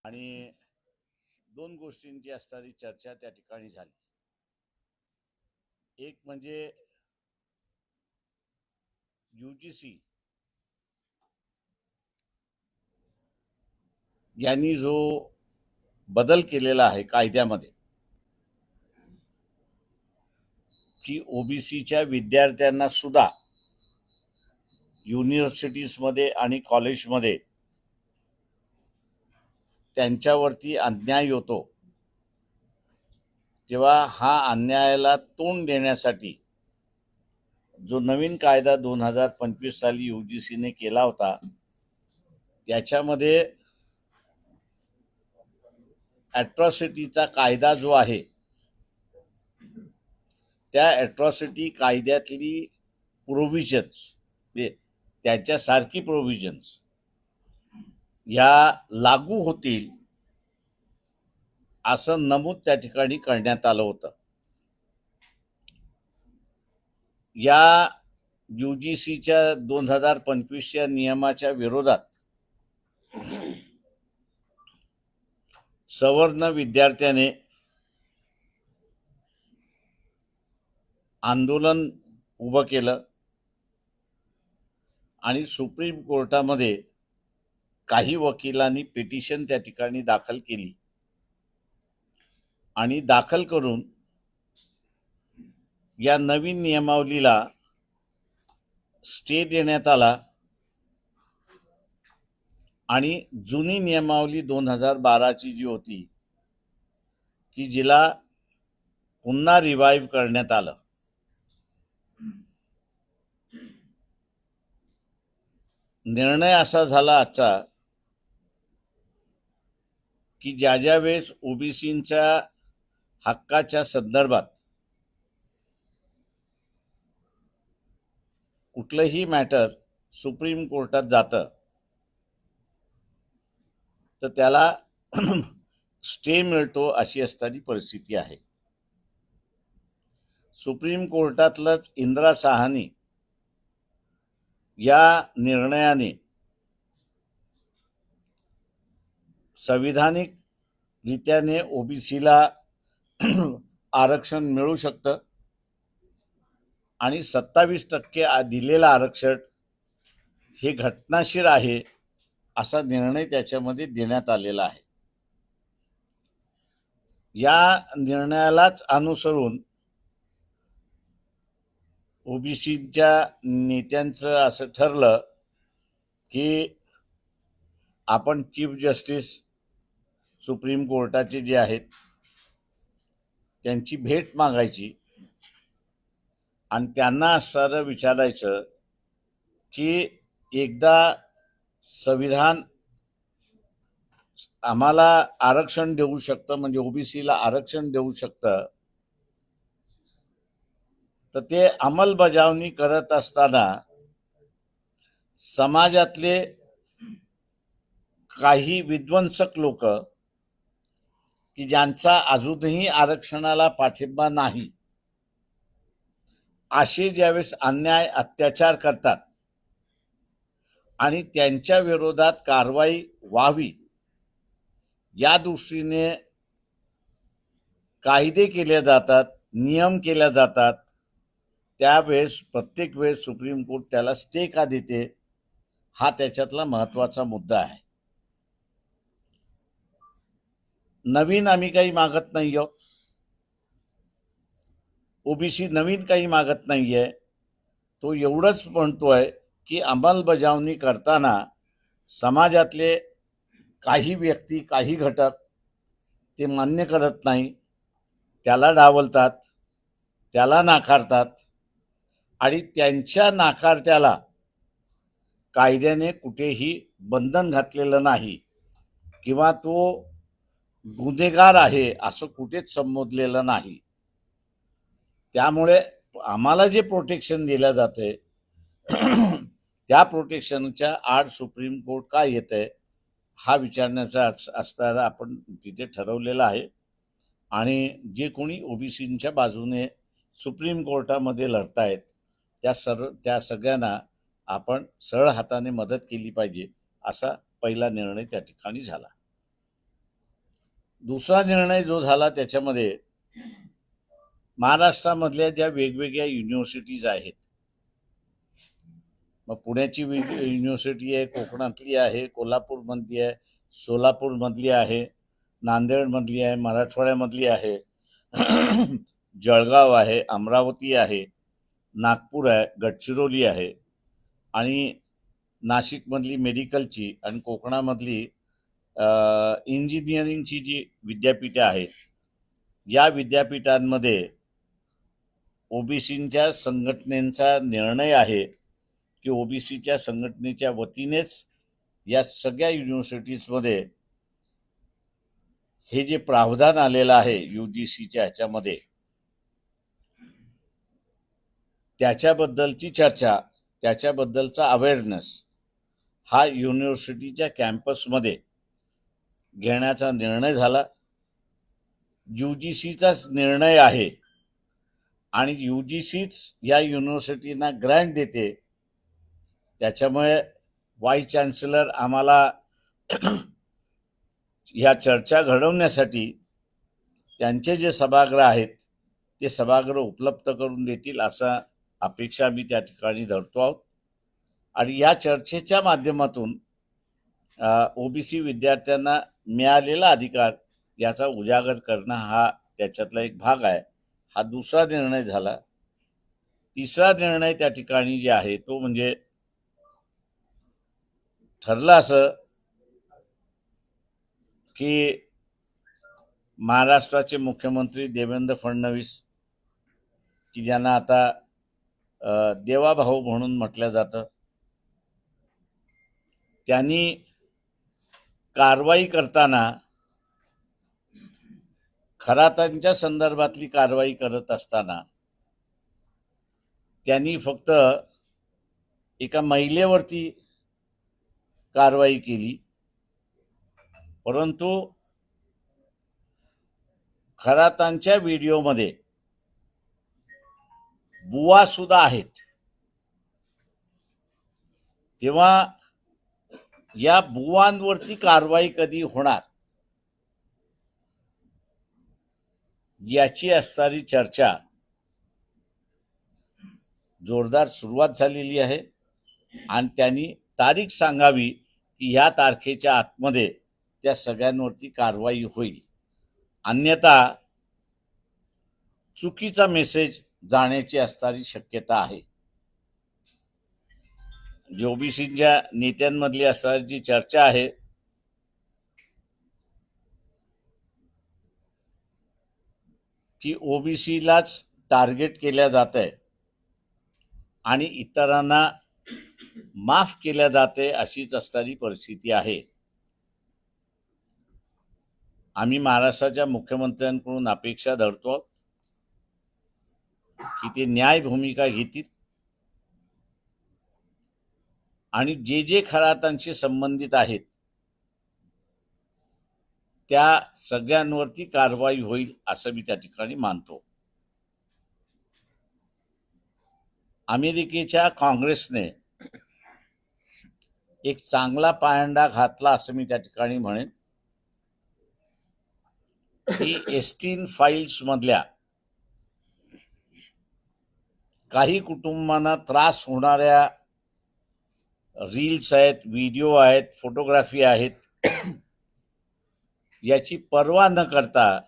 आणि दोन गोष्टींची असणारी चर्चा त्या ठिकाणी झाली. एक म्हणजे UGC यांनी जो बदल केलेला आहे कायद्यामध्ये की OBCच्या विद्यार्थ्यांना सुद्धा युनिव्हर्सिटीजमध्ये आणि कॉलेजमध्ये त्यांच्यावरती अन्याय होतो, तेव्हा हा अन्यायाला तोंड देण्यासाठी जो नवीन कायदा 2025 साली UGCने केला होता, त्याच्यामध्ये ॲट्रॉसिटीचा कायदा जो आहे त्या ॲट्रॉसिटी कायद्यातली प्रोव्हिजन्स म्हणजे त्याच्यासारखी प्रोव्हिजन्स या लागू होतील असं नमूद त्या ठिकाणी करण्यात आलं होतं. या UGCच्या 2025च्या नियमाच्या विरोधात सवर्ण विद्यार्थ्याने आंदोलन उभं केलं आणि सुप्रीम कोर्टामध्ये काही वकिलांनी पिटिशन त्या ठिकाणी दाखल केली आणि दाखल करून या नवीन नियमावलीला स्टे देण्यात आला आणि जुनी नियमावली 2012ची जी होती की जिला पुन्हा रिवाईव्ह करण्यात आलं. निर्णय असा झाला आजचा की ज्या वेळेस OBCच्या हक्काच्या संदर्भात कुठलंही मॅटर सुप्रीम कोर्टात जातं तर त्याला स्टे मिळतो अशी असणारी परिस्थिती आहे. सुप्रीम कोर्टातलंच इंदिरा साहनी या निर्णयाने संविधानिक रीत्याने OBCला आरक्षण मिळू शकतं आणि 27% दिलेलं आरक्षण हे घटनाशीर आहे असा निर्णय त्याच्यामध्ये देण्यात आलेला आहे. या निर्णयालाच अनुसरून OBCच्या नेत्यांचं असं ठरलं की आपण चीफ जस्टिस सुप्रीम कोर्टाचे जे आहेत त्यांची भेट मागायची आणि त्यांना असं विचारायचं की एकदा संविधान आम्हाला आरक्षण देऊ शकतं, म्हणजे OBCला आरक्षण देऊ शकतं, तर ते अंमलबजावणी करत असताना समाजातले काही विध्वंसक लोक की ज्यांचा अजूनही आरक्षणाला पाठिंबा नाही, असे ज्यावेळेस अन्याय अत्याचार करतात आणि त्यांच्या विरोधात कारवाई व्हावी या दृष्टीने कायदे केले जातात, नियम केले जातात, त्यावेळेस प्रत्येक वेळेस सुप्रीम कोर्ट त्याला स्टे का देते हा त्याच्यातला महत्वाचा मुद्दा आहे. नवीन आम्ही काही मागत नाही आहोत, OBC नवीन काही मागत नाहीये. तो एवढंच म्हणतोय की अंमलबजावणी करताना समाजातले काही व्यक्ती, काही घटक ते मान्य करत नाही, त्याला डावलतात, त्याला नाकारतात आणि त्यांच्या नाकारत्याला कायद्याने कुठेही बंधन घातलेलं नाही किंवा तो गुन्हेगार आहे असं कुठेच संबोधलेलं नाही. त्यामुळे आम्हाला जे प्रोटेक्शन दिलं जाते त्या प्रोटेक्शनच्या आड सुप्रीम कोर्ट का येतंय हा विचारण्याचा असताना आपण तिथे ठरवलेलं आहे आणि जे कोणी OBCच्या बाजूने सुप्रीम कोर्टामध्ये लढतायत त्या सगळ्यांना आपण सरळ हाताने मदत केली पाहिजे असा पहिला निर्णय त्या ठिकाणी झाला. दुसरा निर्णय जो झाला त्याच्यामध्ये महाराष्ट्रामधल्या ज्या वेगवेगळ्या युनिव्हर्सिटीज आहेत, मग पुण्याची युनिव्हर्सिटी आहे, कोकणातली आहे, कोल्हापूरमधली आहे, सोलापूरमधली आहे, नांदेडमधली आहे, मराठवाड्यामधली आहे, जळगाव आहे, अमरावती आहे, नागपूर आहे, गडचिरोली आहे आणि नाशिकमधली मेडिकलची आणि कोकणामधली इंजिनिअरिंगची जी विद्यापीठे आहेत, या विद्यापीठांमध्ये ओबीसीच्या संघटनेचा निर्णय आहे की ओबीसीच्या संघटनेच्या वतीनेच या सगळ्या युनिव्हर्सिटीजमध्ये हे जे प्रावधान आलेलं आहे UGCच्या ह्याच्यामध्ये, त्याच्याबद्दलची चर्चा, त्याच्याबद्दलचा अवेअरनेस हा युनिव्हर्सिटीच्या कॅम्पसमध्ये घेण्याचा निर्णय झाला. UGCचाच निर्णय आहे आणि UGCच या युनिव्हर्सिटींना ग्रँट देते. त्याच्यामुळे व्हाईस चान्सलर आम्हाला ह्या चर्चा घडवण्यासाठी त्यांचे जे सभागृह आहेत ते सभागृह उपलब्ध करून देतील असा अपेक्षा मी त्या ठिकाणी धरतो आहोत. आणि या चर्चेच्या माध्यमातून ओबीसी विद्यार्थ्यांना मिळालेला अधिकार याचा उजागर करणं हा त्याच्यातला एक भाग आहे. हा दुसरा निर्णय झाला. तिसरा निर्णय त्या ठिकाणी जे आहे तो म्हणजे ठरलं असं की महाराष्ट्राचे मुख्यमंत्री देवेंद्र फडणवीस, की ज्यांना आता देवाभाऊ म्हणून म्हटलं जातं, त्यांनी कारवाई करताना खरातांच्या संदर्भातली कारवाई करत असताना त्यांनी फक्त एका महिलेवरती कारवाई केली, परंतु खरातांच्या व्हिडिओमध्ये बुवा सुद्धा आहेत. तेव्हा या बुवांवरती कारवाई कधी होणार याची असणारी चर्चा जोरदार सुरुवात झालेली आहे आणि त्यांनी तारीख सांगावी की ह्या तारखेच्या आतमध्ये त्या सगळ्यांवरती कारवाई होईल, अन्यथा चुकीचा मेसेज जाण्याची असणारी शक्यता आहे. ओबीसीच्या नेत्यांमधली असणारी जी चर्चा आहे की ओबीसीलाच टार्गेट केल्या जात आहे आणि इतरांना माफ केल्या जाते अशीच असणारी परिस्थिती आहे. आम्ही महाराष्ट्राच्या मुख्यमंत्र्यांकडून अपेक्षा धरतो की ते न्याय भूमिका घेतील आणि जे जे खरातांशी संबंधित आहेत त्या सगळ्यांवरती कारवाई होईल असं मी त्या ठिकाणी मानतो. अमेरिकेच्या काँग्रेसने एक चांगला पायंडा घातला असं मी त्या ठिकाणी म्हणेन की एस्टीन फाईल्स मधल्या काही कुटुंबांना त्रास होणाऱ्या रील्स आहेत, व्हिडिओ आहेत, फोटोग्राफी आहेत, याची पर्वा न करता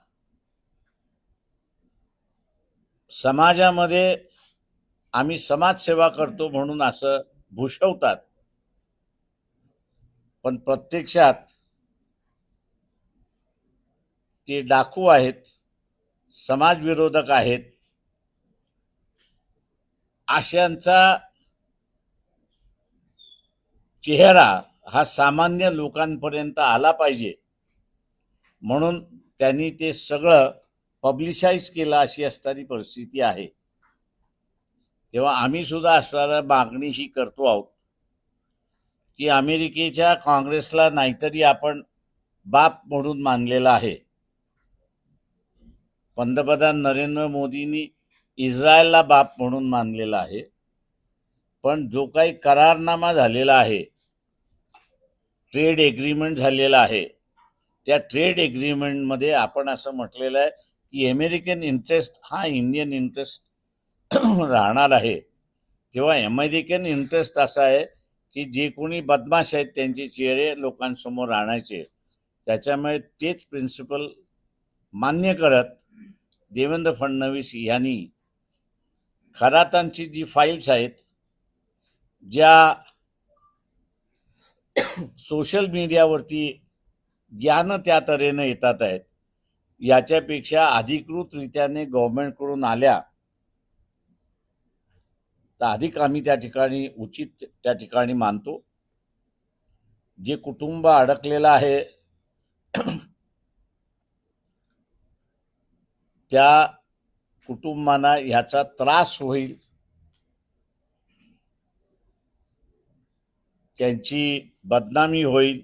समाजामध्ये आम्ही समाजसेवा करतो म्हणून असं भूषवतात, पण प्रत्यक्षात ते डाकू आहेत, समाजविरोधक आहेत. अशांचा चेहरा हा सामान्य लोकांपर्यंत आला पाहिजे म्हणून त्यांनी ते सगळं पब्लिसाइज केलं अशी असणारी परिस्थिती आहे. तेव्हा आम्ही सुद्धा असणारा मागणी ही करतो आहोत की अमेरिकेच्या काँग्रेसला नाहीतरी आपण बाप म्हणून मानलेला आहे. पंतप्रधान नरेंद्र मोदींनी इस्रायलला बाप म्हणून मानलेला आहे, पण जो काही करारनामा झालेला आहे, ट्रेड एग्रीमेंट झालेला आहे, त्या ट्रेड एग्रीमेंटमध्ये आपण असं म्हटलेलं आहे की अमेरिकन इंटरेस्ट हा इंडियन इंटरेस्ट राहणार आहे. तेव्हा अमेरिकन इंटरेस्ट असा आहे की जे कोणी बदमाश आहेत त्यांचे चेहरे लोकांसमोर आणायचे. त्याच्यामुळे तेच प्रिन्सिपल मान्य करत देवेंद्र फडणवीस यांनी खरातांची जी फाईल्स आहेत, ज्या सोशल मीडियावरती ज्ञान त्या तऱ्हेनं येतात आहेत, याच्यापेक्षा अधिकृतरित्याने गव्हर्नमेंटकडून आल्या तर अधिक आम्ही त्या ठिकाणी उचित त्या ठिकाणी मानतो. जे कुटुंब अडकलेलं आहे त्या कुटुंबांना ह्याचा त्रास होईल, त्यांची बदनामी होईल,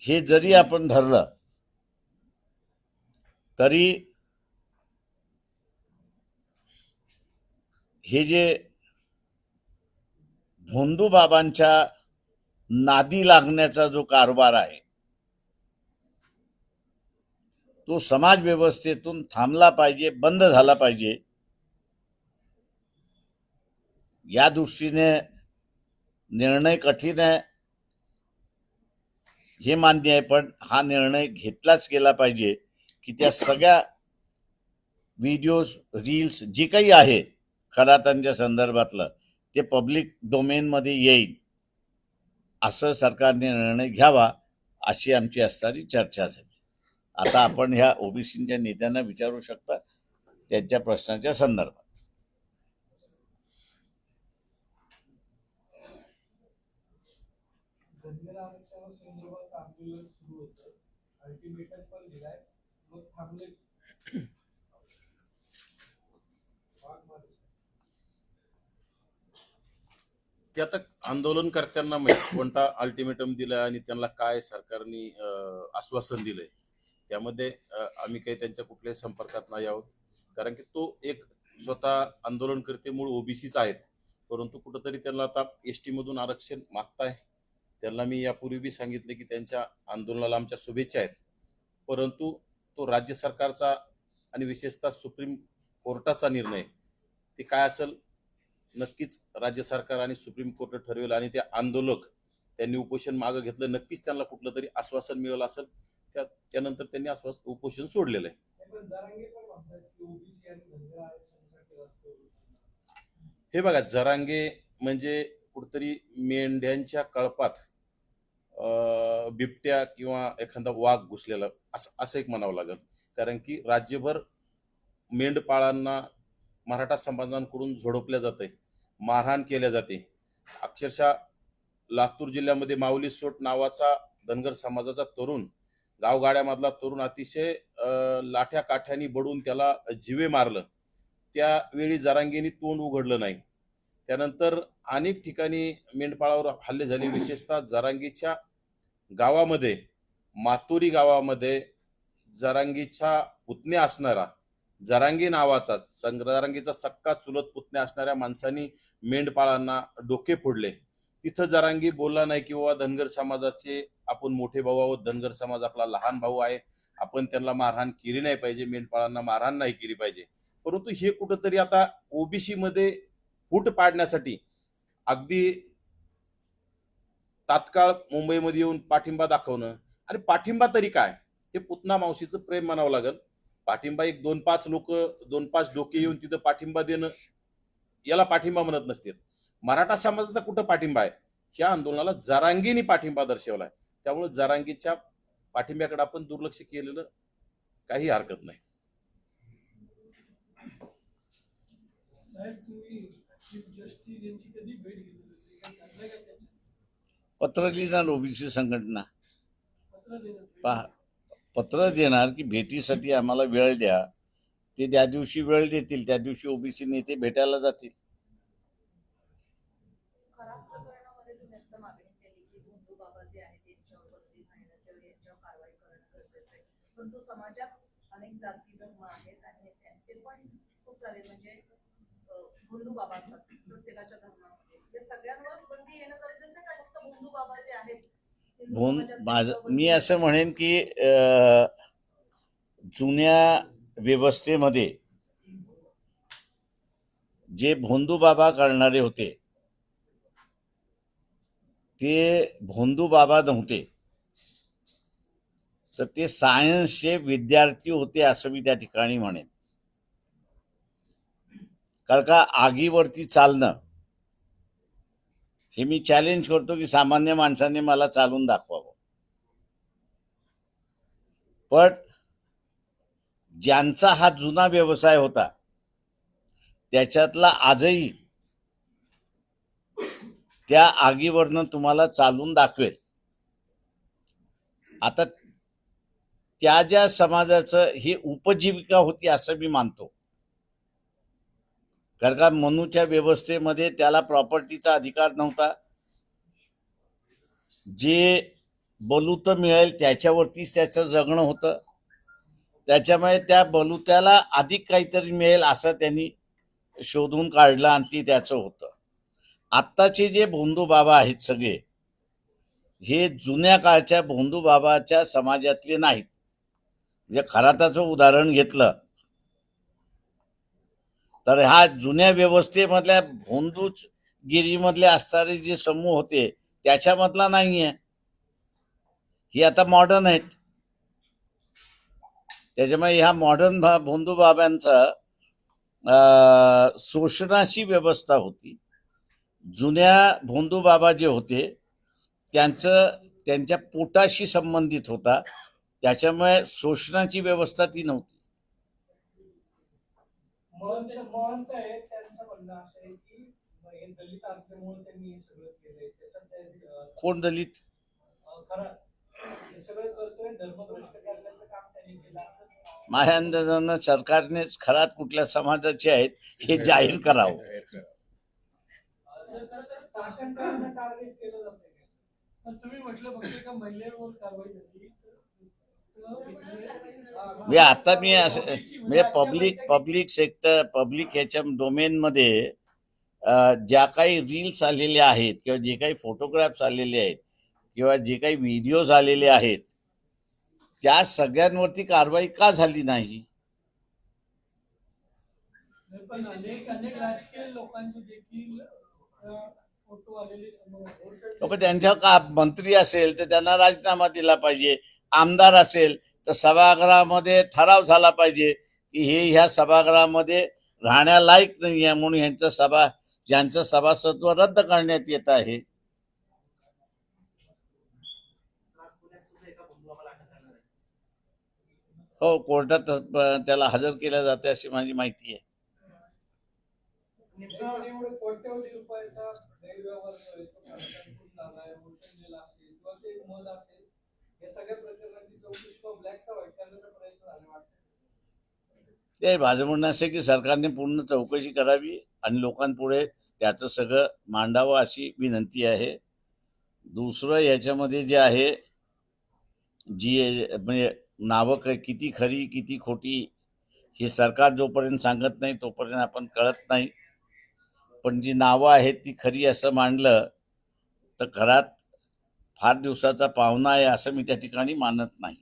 हे जरी आपण धरलं तरी हे जे भोंदू बाबांच्या नादी लागण्याचा जो कारभार आहे तो समाज व्यवस्थेतून थांबला पाहिजे, बंद झाला पाहिजे. या दृष्टीने निर्णय कठीण आहे हे मान्य आहे, पण हा निर्णय घेतलाच गेला पाहिजे की त्या सगळ्या व्हिडिओज, रील्स जे काही आहे खरातांच्या संदर्भातलं ते पब्लिक डोमेनमध्ये येईल, असं सरकारने निर्णय घ्यावा अशी आमची असणारी चर्चा झाली. आता आपण ह्या ओबीसीच्या नेत्यांना विचारू शकता त्यांच्या प्रश्नाच्या संदर्भात. धनगर आरक्षणासंदर्भात आंदोलन सुरू होतं, अल्टिमेटम पण दिलाय, मग थांबले. ते आता आंदोलनकर्त्यांना माहिती कोणता अल्टिमेटम दिलाय आणि त्यांना काय सरकारने आश्वासन दिलंय. त्यामध्ये आम्ही काही त्यांच्या कुठल्याही संपर्कात नाही आहोत, कारण की तो एक स्वतः आंदोलनकर्ते मूळ ओबीसीच आहेत, परंतु कुठंतरी त्यांना आता एसटी मधून आरक्षण मागताय. त्यांना मी यापूर्वी बी सांगितले की त्यांच्या आंदोलनाला आमच्या शुभेच्छा आहेत, परंतु तो राज्य सरकारचा आणि विशेषतः सुप्रीम कोर्टाचा निर्णय ते काय असेल नक्कीच राज्य सरकार आणि सुप्रीम कोर्ट ठरवेल. आणि ते आंदोलक त्यांनी उपोषण मागे घेतलं, नक्कीच त्यांना कुठलं तरी आश्वासन मिळालं असेल, त्यानंतर त्यांनी उपोषण सोडलेलं आहे. हे बघा, जरांगे म्हणजे कुठतरी मेंढ्यांच्या कळपात बिबट्या किंवा एखादा वाघ घुसलेला असं एक म्हणावं लागेल, कारण की राज्यभर मेंढपाळांना मराठा समाजांकडून झोडपल्या जाते, मारहाण केल्या जाते. अक्षरशः लातूर जिल्ह्यामध्ये माऊली सोट नावाचा धनगर समाजाचा तरुण, गावगाड्यामधला तरुण अतिशय लाठ्या काठ्यानी बडून त्याला जीवे मारलं. त्यावेळी जरांगेनी तोंड उघडलं नाही. त्यानंतर अनेक ठिकाणी मेंढपाळावर हल्ले झाले, विशेषतः जरांगीच्या गावामध्ये, मातोरी गावामध्ये जरांगीचा पुतण्या असणारा, जरांगी नावाचा जरांगीचा सक्का चुलत पुतण्या असणाऱ्या माणसांनी मेंढपाळांना डोके फोडले. तिथं जरांगी बोलला नाही किंवा धनगर समाजाचे आपण मोठे भाऊ आहोत, धनगर समाज आपला लहान भाऊ आहे, आपण त्यांना मारहाण केली नाही पाहिजे, मेंढपाळांना मारहाण नाही केली पाहिजे. परंतु हे कुठंतरी आता ओबीसी मध्ये फूट पाडण्यासाठी अगदी तात्काळ मुंबईमध्ये येऊन पाठिंबा दाखवणं, आणि पाठिंबा तरी काय, हे पुतना मावशीचं प्रेम म्हणावं लागेल. पाठिंबा एक 2-5 डोके येऊन तिथं पाठिंबा देणं, याला पाठिंबा म्हणत नसते. मराठा समाजाचा कुठं पाठिंबा आहे? ह्या आंदोलनाला जरांगीने पाठिंबा दर्शवलाय. त्यामुळे जरांगीच्या पाठिंब्याकडे आपण दुर्लक्ष केलेलं काही हरकत नाही. पत्र लिहिणार ओबीसी संघटना, पत्र देणार की भेटीसाठी आम्हाला वेळ द्या. ते त्या दिवशी वेळ देतील, त्या दिवशी ओबीसी नेते भेटायला जातील. परंतु समाजात अनेक जाती धर्म आहेत आणि त्यांचे पण खूप सारे म्हणजे भोंदू बाबा असतात प्रत्येकाच्या धर्मामध्ये. या सगळ्यांवर बंदी येणं गरजेचं का फक्त भोंदू बाबा जे आहेत हिंदू भोन समाजात माझं त्यांचं मी बंधन असं आहे. म्हणेन की जुन्या व्यवस्थेमध्ये जे भोंदू बाबा करणारे होते ते भोंदू बाबा नव्हते, तर ते सायन्सचे विद्यार्थी होते असं मी त्या ठिकाणी म्हणेन. कारण का आगीवरती चालणं हे मी चॅलेंज करतो की सामान्य माणसाने मला चालून दाखवावं. पण ज्यांचा हा जुना व्यवसाय होता त्याच्यातला आजही त्या आगीवरनं तुम्हाला चालून दाखवेल. आता त्या ज्या समाजाचं ही उपजीविका होती असं मी मानतो. कारण का मनूच्या व्यवस्थेमध्ये त्याला प्रॉपर्टीचा अधिकार नव्हता. जे बलुत मिळेल त्याच्यावरतीच त्याचं जगणं होतं. त्याच्यामुळे त्या बलुत्याला अधिक काहीतरी मिळेल असं त्यांनी शोधून काढलं आणि ती त्याचं होतं. आत्ताचे जे भोंदू बाबा आहेत सगळे हे जुन्या काळच्या भोंदू बाबाच्या समाजातले नाहीत. म्हणजे खराताचं उदाहरण घेतलं तर ह्या जुन्या व्यवस्थेमधल्या भोंदूच गिरीमधले असणारे जे समूह होते त्याच्यामधला नाहीये. ही आता मॉडर्न आहेत. त्याच्यामुळे ह्या मॉडर्न भोंदू बाबांचा शोषणाची व्यवस्था होती. जुन्या भोंदू बाबा जे होते त्यांच्या पोटाशी संबंधित होता. त्याच्यामुळे शोषणाची व्यवस्था ती नव्हती. मोहनचं आहे त्यांचं म्हणणं असं आहे की हे दलित असल्यामुळे त्यांनी हे सगळं केलंय त्याच्यात कोण दलित? खरं हे सगळं करतोय धर्मभ्रष्ट करण्याचं काम त्यांनी केलं असं माझ्या अंदाजानं सरकारनेच खरात कुठल्या समाजाचे आहेत हे जाहीर करावं. चाकणकरांना टार्गेट केलं जातंय. पण तुम्ही म्हटलं फक्त एका महिलेवर कारवाई झाली म्हणजे आता मी असं म्हणजे पब्लिक सेक्टर पब्लिक ह्याच्या डोमेनमध्ये ज्या काही रील्स आलेले आहेत किंवा जे काही फोटोग्राफ्स आलेले आहेत किंवा जे काही व्हिडिओज आलेले आहेत त्या सगळ्यांवरती कारवाई का झाली नाही? पण अनेक राजकीय लोकांचे देखील फोटो आलेले समोर पण त्यांच्या का मंत्री असेल तर त्यांना राजीनामा दिला पाहिजे. आमदार असेल तर सभागृहामध्ये ठराव झाला पाहिजे की हे ह्या सभागृहामध्ये राहण्यालायक नाही आहे म्हणून यांचं सभासत्व रद्द करण्यात येत आहे. हो, कोर्टात त्याला हजर केलं जाते अशी माझी माहिती आहे. एवढे कोट्यवधी रुपयाचा गैरव्यवहार झालाय मोशन असेल किंवा ते मध असेल या सगळ्या प्रकरणाची चौकशी किंवा ब्लॅकचा व्हाईट करण्याचा प्रयत्न झाला वाटतं. ते माझं म्हणणं असं की सरकारने पूर्ण चौकशी करावी आणि लोकांपुढे त्याचं सगळं मांडावं अशी विनंती आहे. दुसरं याच्यामध्ये जे आहे जी म्हणजे नावं किती खरी किती खोटी हे सरकार जोपर्यंत सांगत नाही तोपर्यंत आपण कळत नाही. पण जी नावं आहेत ती खरी असं मांडलं तर घरात फार दिवसाचा पाहुणा आहे असं मी त्या ठिकाणी मानत नाही.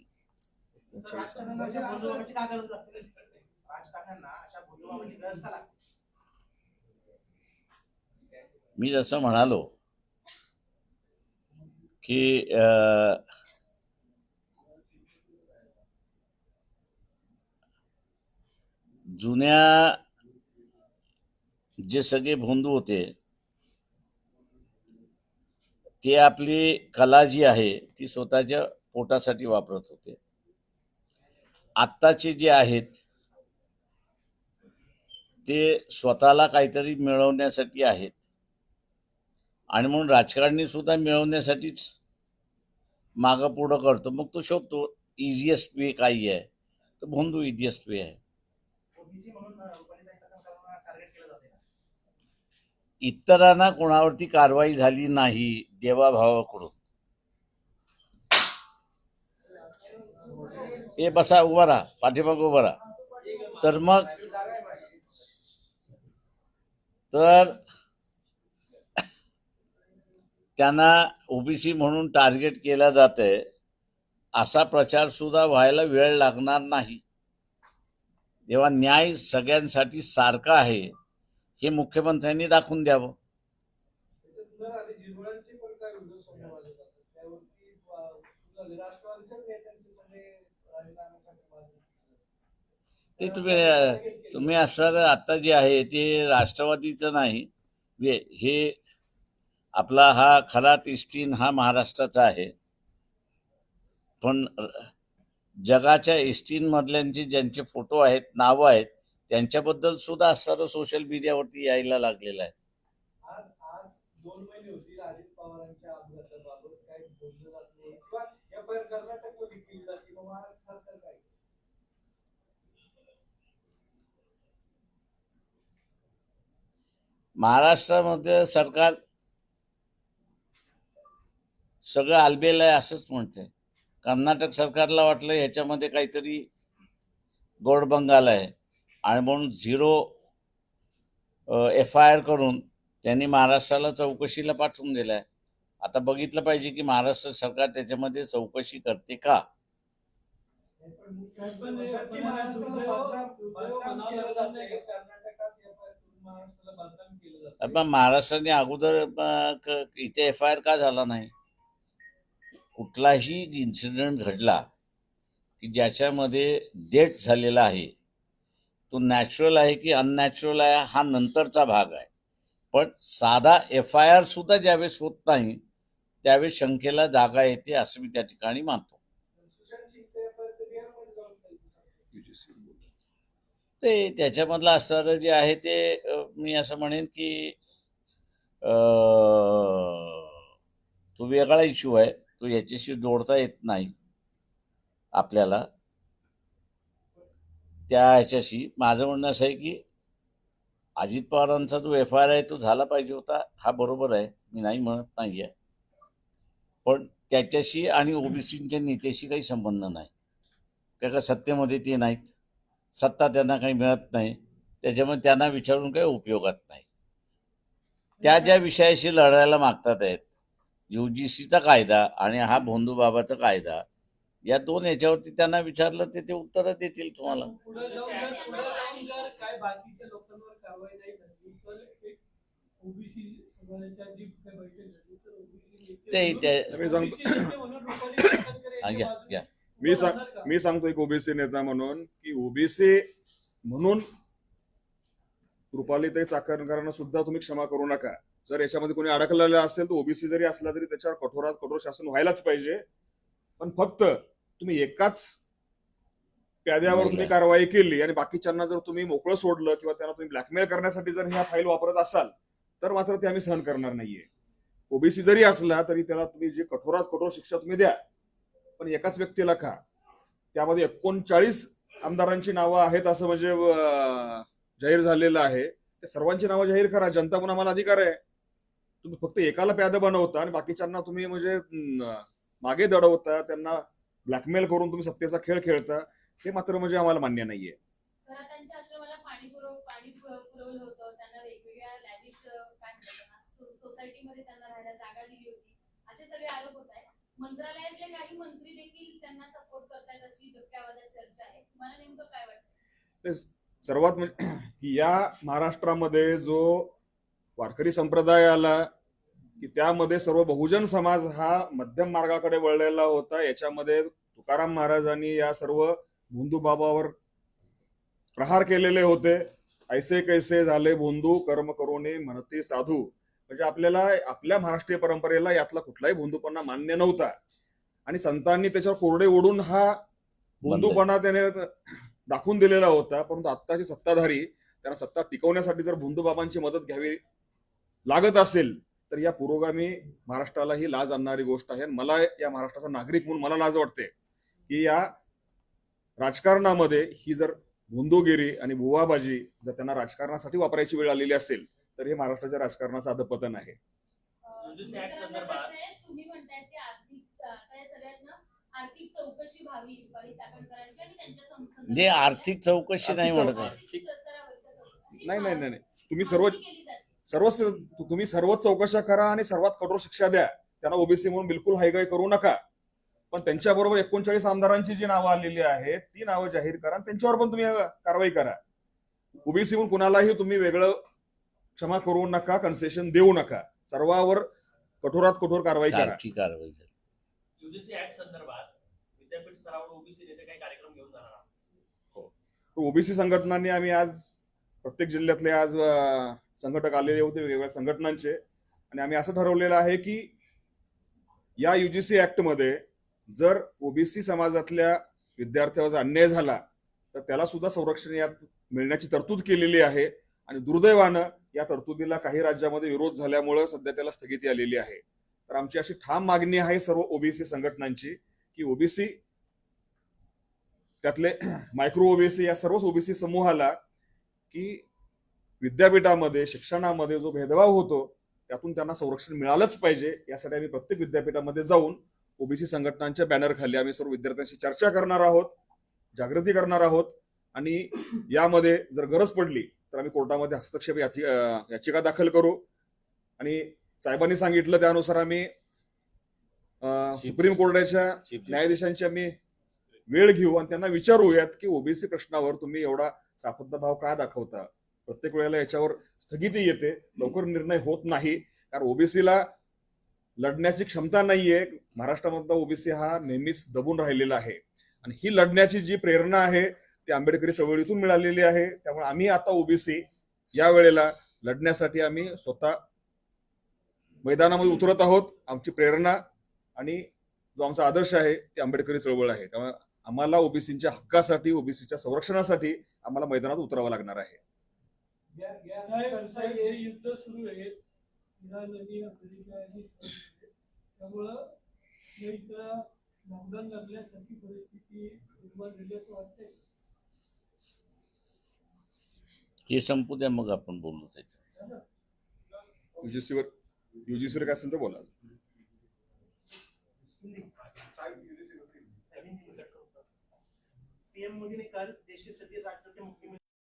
मी जसं म्हणालो की जुन्या जे सगळे भोंदू होते ते आपली कला जी आहे ती स्वतःच्या पोटासाठी वापरत होते. आत्ताचे जे आहेत ते स्वतःला काहीतरी मिळवण्यासाठी आहेत आणि म्हणून राजकारणी सुद्धा मिळवण्यासाठीच मागं पुढं करतो. मग तो शोधतो इझिएस्ट वे काही आहे तर भोंदू इझिएस्ट वे आहे. इतरांना कोणावरती कारवाई झाली नाही देवाभावाकडून. हे बसा, उभा राहा, पाठीमागं उभा राहा. तर मग तर त्यांना ओबीसी म्हणून टार्गेट केलं जातंय असा प्रचार सुद्धा व्हायला वेळ लागणार नाही. तेव्हा न्याय सगळ्यांसाठी सारखा आहे हे मुख्यमंत्र्यांनी दाखवून द्यावं. त्याच्यात न आले जिरवळांचे पण काय व्हिडिओ समोर आले जातात त्यावरती झाले राष्ट्रवादीच्याच नेत्यांचे सगळे राजीनाम्यासाठी मागणी. ते तुम्ही असं आता जे आहे ते राष्ट्रवादीचं नाही, हे आपला हा खरा एसटीन हा महाराष्ट्राचा आहे. पण जगाच्या एसटीन मधल्यांचे ज्यांचे फोटो आहेत, नावं आहेत, त्यांच्याबद्दल सुद्धा असणारं सोशल मीडियावरती यायला लागलेलं आहे. आज आज 2 महिने होतील अजित पवारांच्या अपघाताबाबत काही बोललं जात नाही किंवा एफआयआर कर्नाटकमध्ये केली जाते मग महाराष्ट्र सरकार काय. महाराष्ट्रामध्ये सरकार सगळं आलबेल आहे असंच म्हणतंय. कर्नाटक सरकारला वाटलं ह्याच्यामध्ये काहीतरी गोडबंगाल आहे आणि म्हणून 0 FIR करून त्यांनी महाराष्ट्राला चौकशीला पाठवून दिलाय. आता बघितलं पाहिजे की महाराष्ट्र सरकार त्याच्यामध्ये चौकशी करते का. पण मुख्यमंत्री महाराष्ट्राला बदनाम केलं जातंय. कर्नाटकात एफआयआर करून महाराष्ट्राला बदनाम केलं जातं. पण महाराष्ट्राने अगोदर इथे FIR का झाला नाही. कुठलाही इन्सिडेंट घडला की ज्याच्यामध्ये डेथ झालेला आहे तो नॅचरल आहे की अननॅचरल आहे हा नंतरचा भाग आहे. पण साधा FIR सुद्धा ज्यावेळेस होत नाही त्यावेळेस शंकेला जागा येते असं मी त्या ठिकाणी मानतो. सुशांत सिंगचं एफआयआर तर बिहारमध्ये जाऊन काही ते त्याच्यामधलं असणारं जे आहे ते मी असं म्हणेन की तो वेगळा इश्यू आहे, तो याच्याशी जोडता येत नाही आपल्याला त्या ह्याच्याशी. माझं म्हणणं असं आहे की अजित पवारांचा जो FIR आहे तो झाला पाहिजे होता, हा बरोबर आहे, मी नाही म्हणत नाही आहे. पण त्याच्याशी आणि ओबीसीच्या नेत्याशी काही संबंध नाही. का सत्तेमध्ये ते नाहीत, सत्ता त्यांना काही मिळत नाही, त्याच्यामुळे त्यांना विचारून काही उपयोगात नाही. त्या ज्या विषयाशी लढायला मागतात आहेत, UGCचा कायदा आणि हा भोंदूबाबाचा कायदा, या 2 याच्यावरती त्यांना विचारलं ते उत्तरं देतील तुम्हाला. पुढे जाऊन जर काय बाकीच्या लोकांवर कारवाई नाही झाली तर एक ओबीसी समाजाच्या जी काही बैठक झाली तर मी सांगतो एक ओबीसी नेता म्हणून की ओबीसी म्हणून रुपालीताई चाकणकरांना सुद्धा तुम्ही क्षमा करू नका. जर याच्यामध्ये कोणी अडकलेलं असेल तर ओबीसी जरी असला तरी त्याच्यावर कठोरात कठोर शासन व्हायलाच पाहिजे. पण फक्त तुम्ही एकाच प्याद्यावर तुम्ही कारवाई केली आणि बाकीच्यांना जर तुम्ही मोकळं सोडलं किंवा त्यांना तुम्ही ब्लॅकमेल करण्यासाठी जर ह्या फाईल वापरत असाल तर मात्र ते आम्ही सहन करणार नाहीये. ओबीसी जरी असला तरी त्याला तुम्ही जी कठोरात कठोर शिक्षा तुम्ही द्या, पण एकाच व्यक्तीला का. त्यामध्ये 39 आमदारांची नावं आहेत असं म्हणजे जाहीर झालेलं आहे. त्या सर्वांची नावं जाहीर करा, जनता म्हणून आम्हाला अधिकार आहे. तुम्ही फक्त एकाला प्याद बनवता आणि बाकीच्यांना तुम्ही म्हणजे मागे दडवता, त्यांना ब्लॅकमेल करून तुम्ही सत्तेचा खेळ खेळता, हे मात्र म्हणजे आम्हाला मान्य नाहीये. त्यांच्या आश्रमाला पाणी पुरवलं होतं, त्यांना वेगवेगळ्या लॅविश सोसायटीमध्ये त्यांना राहायला जागा दिली होती, असे सगळे आरोप होत आहेत. मंत्रालयातले काही मंत्री देखील त्यांना सपोर्ट करतायत अशी धक्क्यावादात चर्चा आहे. तुम्हाला नेमकं काय वाटतं? सर्वात म्हणजे या महाराष्ट्रामध्ये जो वारकरी संप्रदाय आला की त्यामध्ये सर्व बहुजन समाज हा मध्यम मार्गाकडे वळलेला होता. याच्यामध्ये तुकाराम महाराजांनी या सर्व भोंदू बाबावर प्रहार केलेले होते. ऐसे कैसे झाले भोंदू कर्म करोने म्हणते साधू. म्हणजे आपल्याला आपल्या महाराष्ट्रीय परंपरेला यातला कुठलाही भोंदूपणा मान्य नव्हता आणि संतांनी त्याच्यावर कोरडे ओढून हा भोंदूपणा त्याने दाखवून दिलेला होता. परंतु आत्ताचे सत्ताधारी त्यांना सत्ता टिकवण्यासाठी जर भोंदू बाबांची मदत घ्यावी लागत असेल तर या पुरोगामी महाराष्ट्राला ही लाज आणणारी गोष्ट आहे. मला या महाराष्ट्राचा नागरिक म्हणून मला लाज वाटते की या राजकारणामध्ये ही जर भोंदूगिरी आणि बुवाबाजी जर त्यांना राजकारणासाठी वापरायची वेळ आलेली असेल तर हे महाराष्ट्राच्या राजकारणाचं अधपतन आहे. तुम्ही म्हणताय की आर्थिक चौकशी व्हावी चाकणकरांची आणि त्यांच्या आर्थिक चौकशी नाही म्हणत आहे. नाही तुम्ही तुम्ही सर्वच चौकशा करा आणि सर्वात कठोर शिक्षा द्या. त्यांना ओबीसी म्हणून बिलकुल हायगाय करू नका. पण त्यांच्याबरोबर 39 आमदारांची जी नावं आलेली आहेत ती नावं जाहीर करा आणि त्यांच्यावर पण तुम्ही कारवाई करा. ओबीसी म्हणून कुणालाही तुम्ही वेगळं क्षमा करू नका, कन्सेशन देऊ नका. सर्वावर कठोरात कठोर कारवाई करा. सारखी कारवाई झाली. युजीसी ऍक्ट संदर्भात विद्यापीठ स्तरावर ओबीसी नेते काही कार्यक्रम घेऊन जाणार आहात? ओबीसी संघटनांनी आम्ही आज प्रत्येक जिल्ह्यातले आज संघटक आलेले होते वेगवेगळ्या संघटनांचे, आणि आम्ही असं ठरवलेलं आहे की या युजीसी ऍक्टमध्ये जर ओबीसी समाजातल्या विद्यार्थ्यावर अन्याय झाला तर त्याला सुद्धा संरक्षण यात मिळण्याची तरतूद केलेली आहे. आणि दुर्दैवानं या तरतुदीला काही राज्यामध्ये विरोध झाल्यामुळे सध्या त्याला स्थगिती आलेली आहे. तर आमची अशी ठाम मागणी आहे सर्व ओबीसी संघटनांची की ओबीसी त्यातले मायक्रो ओबीसी या सर्वच ओबीसी समूहाला की विद्यापीठामध्ये शिक्षणामध्ये जो भेदभाव होतो त्यातून त्यांना संरक्षण मिळालंच पाहिजे. यासाठी आम्ही प्रत्येक विद्यापीठामध्ये जाऊन ओबीसी संघटनांच्या बॅनर खाली आम्ही सर्व विद्यार्थ्यांशी चर्चा करणार आहोत, जागृती करणार आहोत, आणि यामध्ये जर गरज पडली तर आम्ही कोर्टामध्ये हस्तक्षेप याचिका दाखल करू. आणि साहेबांनी सांगितलं त्यानुसार आम्ही सुप्रीम कोर्टाच्या न्यायाधीशांची आम्ही वेळ घेऊ आणि त्यांना विचारूयात की ओबीसी प्रश्नावर तुम्ही एवढा सापत्नभाव का दाखवता. प्रत्येक वेळेला याच्यावर स्थगिती येते, लवकर निर्णय होत नाही, कारण ओबीसीला लढण्याची क्षमता नाहीये. महाराष्ट्रामधला ओबीसी हा नेहमीच दबून राहिलेला आहे आणि ही लढण्याची जी प्रेरणा आहे ती आंबेडकरी चळवळीतून मिळालेली आहे. त्यामुळे आम्ही आता ओबीसी या वेळेला लढण्यासाठी आम्ही स्वतः मैदानामध्ये उतरत आहोत. आमची प्रेरणा आणि जो आमचा आदर्श आहे ते आंबेडकरी चळवळ आहे. त्यामुळे आम्हाला ओबीसीच्या हक्कासाठी, ओबीसीच्या संरक्षणासाठी आम्हाला मैदानात उतरावं लागणार आहे. साहेब हे युद्ध सुरू आहे त्यामुळं लॉकडाऊन लागल्यासारखी परिस्थिती निर्माण झाली असं वाटतंय. हे संपू द्या, मग आपण बोलू त्याच्यावर. युजीसीवर काय असेल तर बोला. पीएम मोदी ने कल देश के सभी राज्यों के मुख्यमंत्री